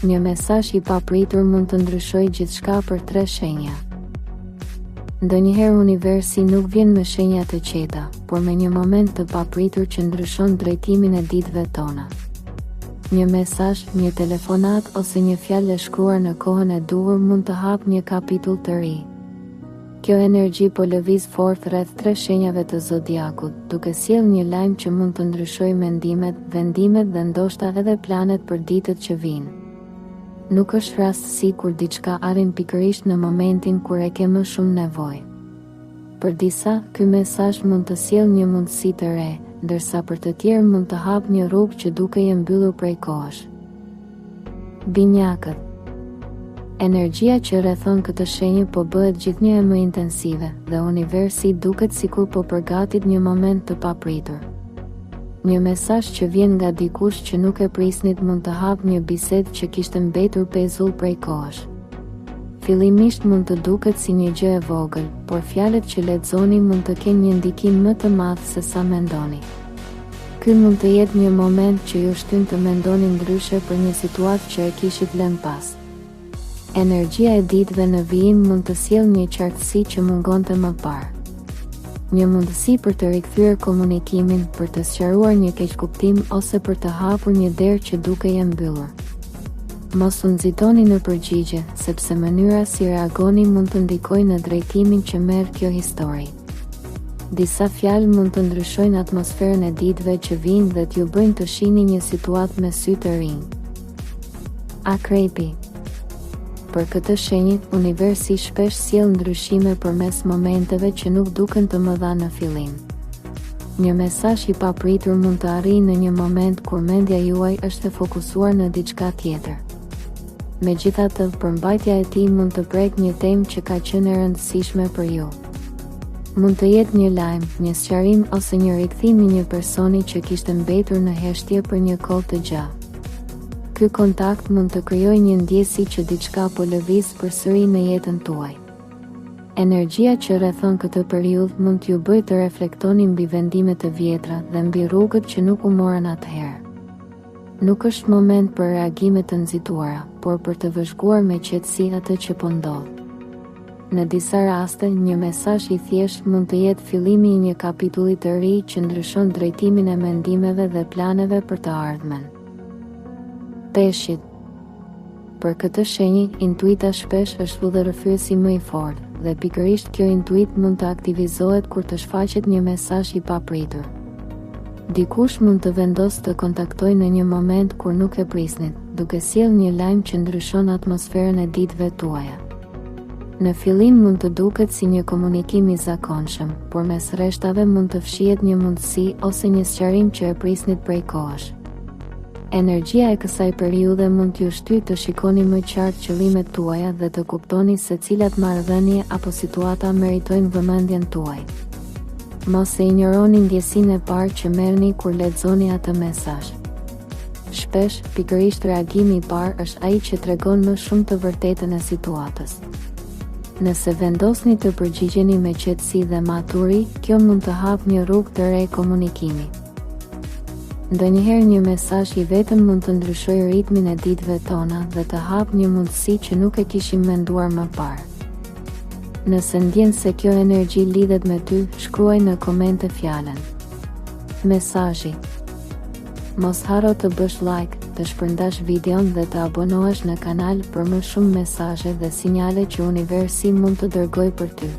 Një mesazh i papritur mund të ndryshojë gjithçka për 3 shenja. Ndonjëherë universi nuk vjen me shenja të qeta, por me një moment të papritur që ndryshon drejtimin e ditëve tona. Një mesazh, një telefonat ose një fjalë e shkruar në kohën e duhur mund të hapë një kapitull të ri. Kjo energji po lëviz fort rreth 3 shenjave të zodiakut, duke sjellë një lajm që mund të ndryshojë mendimet, vendimet dhe ndoshta edhe planet për ditët që vijnë. Nuk është rastësi kur diçka arrin pikërisht në momentin kur e ke më shumë nevojë. Për disa, ky mesazh mund të sjellë një mundësi të re, ndërsa për të tjerë mund të hapë një rrugë që dukej e mbyllur prej kohësh. Binjakët. Energjia që rrethon këtë shenjë po bëhet gjithnjë e më intensive dhe universi duket sikur po përgatit një moment të papritur. Një mesazh që vjen nga dikush që nuk e prisnit mund të hapë një bisedë që kishte mbetur pezull prej kohësh. Fillimisht mund të duket si një gjë e vogël, por fjalët që lexoni mund të kenë një ndikim më të madh se sa mendoni. Ky mund të jetë një moment që ju shtyn të mendoni ndryshe për një situatë që e kishit lënë pas. Energjia e ditëve në vijim mund të sjellë një qartësi që mungonte më parë. Një mundësi për të rikthyer komunikimin, për të sqaruar një keqkuptim ose për të hapur një derë që dukej e mbyllur. Mos u nxitoni në përgjigje, sepse mënyra si reagoni mund të ndikojë në drejtimin që merr kjo histori. Disa fjalë mund të ndryshojnë atmosferën e ditëve që vijnë dhe t'ju bëjnë të shihni një situatë me sy të rinj. Akrepi. Për këtë shenjë, universi shpesh sjell ndryshime përmes momenteve që nuk duken të mëdha në fillim. Një mesazh i papritur mund të arrijë në një moment kur mendja juaj është e fokusuar në diçka tjetër. Megjithatë, përmbajtja e tij mund të prek një temë që ka qenë e rëndësishme për ju. Mund të jetë një lajm, një sqarim ose një rikthim i një personi që kishte mbetur në heshtje për një kohë të gjatë. Ky kontakt mund të krijojë një ndjesi që diçka po lëviz përsëri në jetën tuaj. Energjia që rrethon këtë periudhë mund t'ju bëjë të reflektoni mbi vendimet e vjetra dhe mbi rrugët që nuk u morën atëherë. Nuk është moment për reagime të nxituara, por për të vëzhguar me qetësi atë që po ndodh. Në disa raste, një mesazh i thjeshtë mund të jetë fillimi i një kapitulli të ri që ndryshon drejtimin e mendimeve dhe planeve për të ardhmen. Peshqit. Për këtë shenjë, intuita shpesh është udhërrëfyesi më i fortë, dhe pikërisht kjo intuit mund të aktivizohet kur të shfaqet një mesazh i papritur. Dikush mund të vendosë të kontaktojë në një moment kur nuk e prisnit, duke sjellë një lajm që ndryshon atmosferën e ditëve tuaja. Në fillim mund të duket si një komunikim i zakonshëm, por mes rreshtave mund të fshihet një mundësi ose një sqarim që e prisnit prej kohësh. Energjia e kësaj periudhe mund t'ju shtyjë të shikoni më qartë qëllimet tuaja dhe të kuptoni se cilat marrëdhënie apo situata meritojnë vëmendjen tuaj. Mos e injoroni ndjesinë e parë që merrni kur lexoni atë mesazh. Shpesh, pikërisht reagimi i parë është ai që tregon më shumë të vërtetën e situatës. Nëse vendosni të përgjigjeni me qetësi dhe maturi, kjo mund të hapë një rrugë të re komunikimi. Ndonjëherë një mesazh i vetëm mund të ndryshojë ritmin e ditëve tona dhe të hapë një mundësi që nuk e kishim menduar më parë. Nëse ndjen se kjo energji lidhet me ty, shkruaj në komente fjalën mesazhi. Mos harro të bësh like, të shpërndash videon dhe të abonohesh në kanal për më shumë mesazhe dhe sinjale që universi mund të dërgojë për ty.